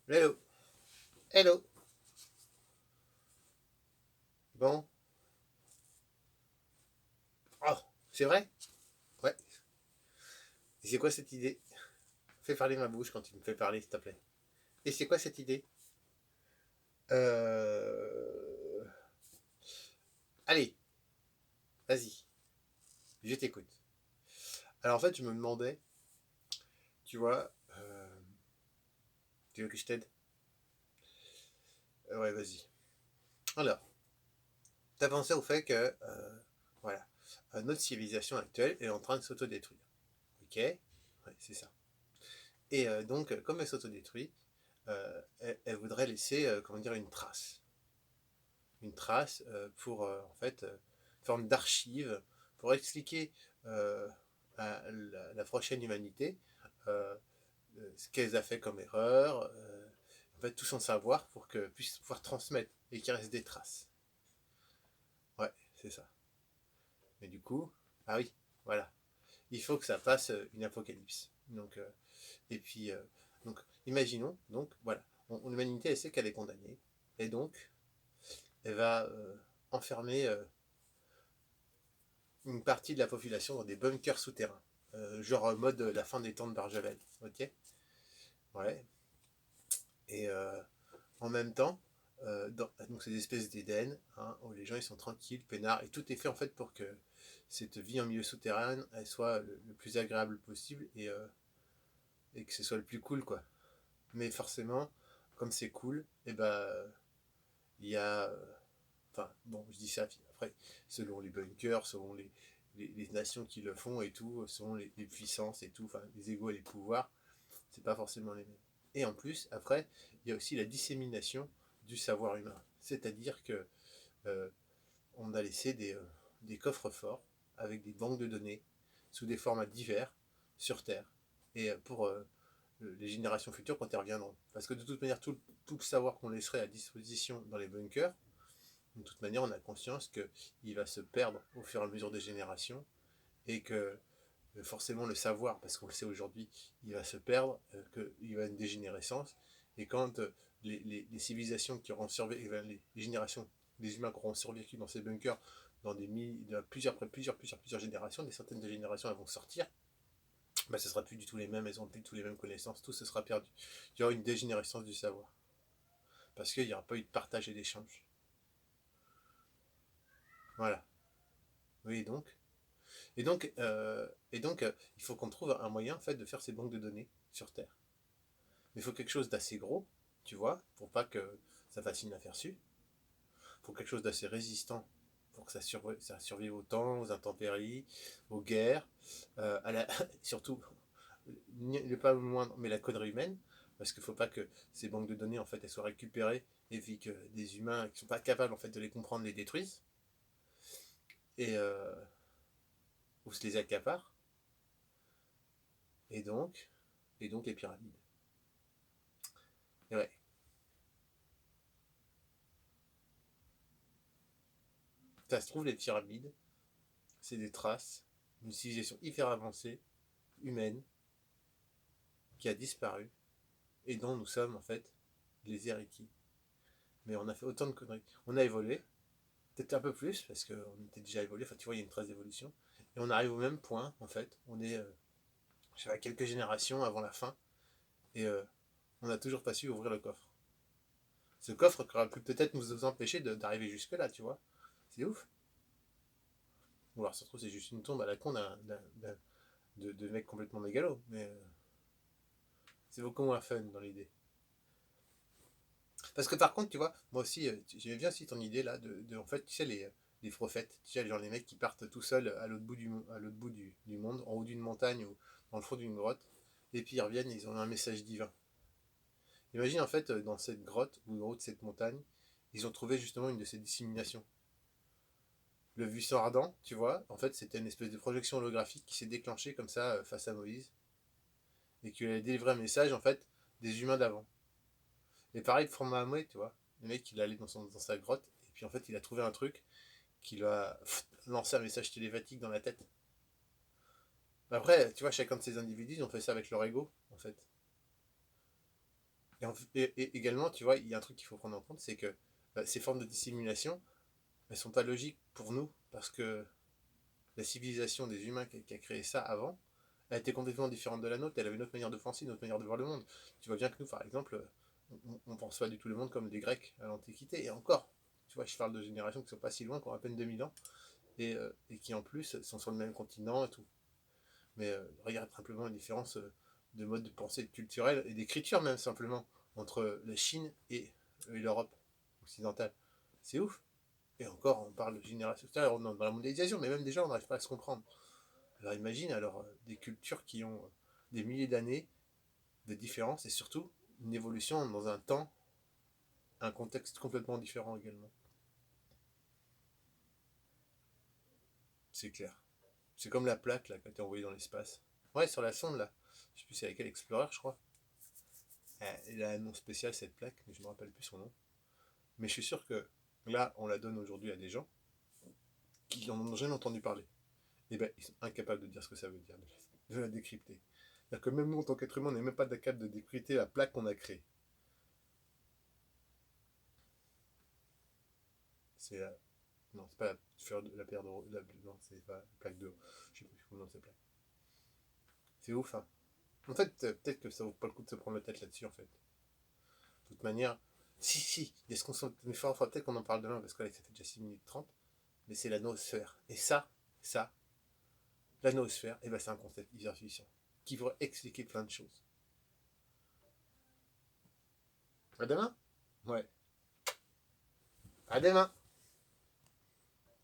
Hello. Hello. Bon. Oh, c'est vrai? Ouais. Et c'est quoi cette idée? Fais parler ma bouche quand tu me fais parler, s'il te plaît. Et c'est quoi cette idée? Euh... Allez, vas-y, je t'écoute. Alors en fait, je me demandais, tu vois, tu veux que je t'aide? Ouais, vas-y. Alors, t'as pensé au fait que, voilà, notre civilisation actuelle est en train de s'autodétruire. Ok? Ouais, c'est ça. Et donc, comme elle s'autodétruit, elle voudrait laisser, comment dire, une trace. Une trace pour, en fait, forme d'archive pour expliquer euh, à la prochaine humanité euh, ce qu'elle a fait comme erreur, en fait, tout son savoir pour qu'elle puisse pouvoir transmettre et qu'il reste des traces. Ouais, c'est ça. Mais du coup, ah oui, voilà. Il faut que ça fasse une apocalypse. Donc, et puis, donc, imaginons, donc, voilà, l'humanité, elle sait qu'elle est condamnée, et donc, elle va enfermer une partie de la population dans des bunkers souterrains. Genre mode la fin des temps de Barjavel. Ok. Ouais. Et en même temps, donc c'est des espèces d'Éden, hein, où les gens ils sont tranquilles, peinards, et tout est fait en fait pour que cette vie en milieu souterrain elle soit le plus agréable possible et que ce soit le plus cool quoi. Mais forcément, comme c'est cool, et ben il y a enfin bon je dis ça après selon les bunkers, selon les nations qui le font et tout, selon les puissances et tout, enfin les égos et les pouvoirs, c'est pas forcément les mêmes. Et en plus, après, il y a aussi la dissémination du savoir humain. C'est-à-dire que euh, on a laissé des coffres forts avec des banques de données sous des formats divers sur Terre. Et pour les générations futures quand elles reviendront. Parce que de toute manière, tout le savoir qu'on laisserait à disposition dans les bunkers, de toute manière, on a conscience qu'il va se perdre au fur et à mesure des générations et que forcément le savoir, parce qu'on le sait aujourd'hui, il va se perdre, qu'il va y avoir une dégénérescence. Et quand les civilisations qui auront survécu, les générations, les humains qui auront survécu dans ces bunkers, dans plusieurs générations, des centaines de générations, elles vont sortir, bah, ce sera plus du tout les mêmes, elles n'ont plus du tout les mêmes connaissances, tout ce sera perdu. Il y aura une dégénérescence du savoir, parce qu'il n'y aura pas eu de partage et d'échange. Voilà. Oui, donc. Et donc, il faut qu'on trouve un moyen en fait, de faire ces banques de données sur Terre. Mais il faut quelque chose d'assez gros, tu vois, pour pas que ça fasse inaperçu. Il faut quelque chose d'assez résistant pour que ça survive au temps, aux intempéries, aux guerres, surtout, pas le moindre, mais la connerie humaine, parce qu'il ne faut pas que ces banques de données en fait elles soient récupérées et puis que des humains qui ne sont pas capables en fait de les comprendre les détruisent et ou se les accaparent et donc les pyramides. Et ouais, ça se trouve les pyramides, c'est des traces d'une civilisation hyper avancée humaine qui a disparu et dont nous sommes en fait les héritiers. Mais on a fait autant de conneries. On a évolué, peut-être un peu plus, parce qu'on était déjà évolué, enfin tu vois, il y a une trace d'évolution. Et on arrive au même point, en fait. On est, je sais pas, quelques générations avant la fin, et on n'a toujours pas su ouvrir le coffre. Ce coffre qui aurait pu peut-être nous empêcher d'arriver jusque-là, tu vois. C'est ouf. Ou alors ça se trouve, c'est juste une tombe à la con de mec complètement mégalo, mais c'est beaucoup moins fun dans l'idée. Parce que par contre, tu vois, moi aussi, j'aimais bien aussi ton idée là, en fait, tu sais, les prophètes, tu sais, genre les mecs qui partent tout seuls à l'autre bout du monde, en haut d'une montagne ou dans le fond d'une grotte, et puis ils reviennent et ils ont un message divin. Imagine en fait, dans cette grotte ou en haut de cette montagne, ils ont trouvé justement une de ces disséminations. Le buisson ardent, tu vois, en fait, c'était une espèce de projection holographique qui s'est déclenchée comme ça face à Moïse et qui a délivré un message en fait des humains d'avant. Et pareil pour Mahomet, tu vois, le mec il allait dans sa grotte et puis en fait il a trouvé un truc qui lui a lancé un message télépathique dans la tête. Après, tu vois, chacun de ces individus, ils ont fait ça avec leur ego, en fait. Et également, tu vois, il y a un truc qu'il faut prendre en compte, c'est que ces formes de dissimulation, elles sont pas logiques pour nous, parce que la civilisation des humains qui a créé ça avant, elle était complètement différente de la nôtre, elle avait une autre manière de penser, une autre manière de voir le monde. Tu vois bien que nous, par exemple, on ne pense pas du tout le monde comme les Grecs à l'Antiquité, et encore, tu vois, je parle de générations qui ne sont pas si loin, qui ont à peine 2000 ans, et qui en plus sont sur le même continent et tout. Mais regarde simplement la différence de mode de pensée culturelle et d'écriture même simplement entre la Chine et l'Europe occidentale. C'est ouf. Et encore, on parle de génération, on est dans la mondialisation, mais même déjà, on n'arrive pas à se comprendre. Alors imagine alors des cultures qui ont des milliers d'années de différence et surtout une évolution dans un temps, un contexte complètement différent également. C'est clair. C'est comme la plaque là qui a été envoyée dans l'espace. Ouais, sur la sonde là. Je sais plus c'est avec quel Explorer, je crois. Elle a un nom spécial cette plaque, mais je ne me rappelle plus son nom. Mais je suis sûr que là, on la donne aujourd'hui à des gens qui n'en ont jamais entendu parler. Et ben, ils sont incapables de dire ce que ça veut dire, de la décrypter. C'est-à-dire que même nous, en tant qu'être humain, on n'est même pas capable de décrypter la plaque qu'on a créée. C'est la... Non, c'est pas la paire de... Non, c'est pas la plaque de... Je sais plus comment ça s'appelle. C'est ouf, hein. En fait, peut-être que ça vaut pas le coup de se prendre la tête là-dessus, en fait. De toute manière, si, il y a ce qu'on sent... Mais il faudra peut-être qu'on en parle demain, parce que là, ça fait déjà 6 minutes 30. Mais c'est la noosphère. Et ça, la noosphère, eh ben, c'est un concept hyper puissant qui va expliquer plein de choses. À demain. Ouais. À demain.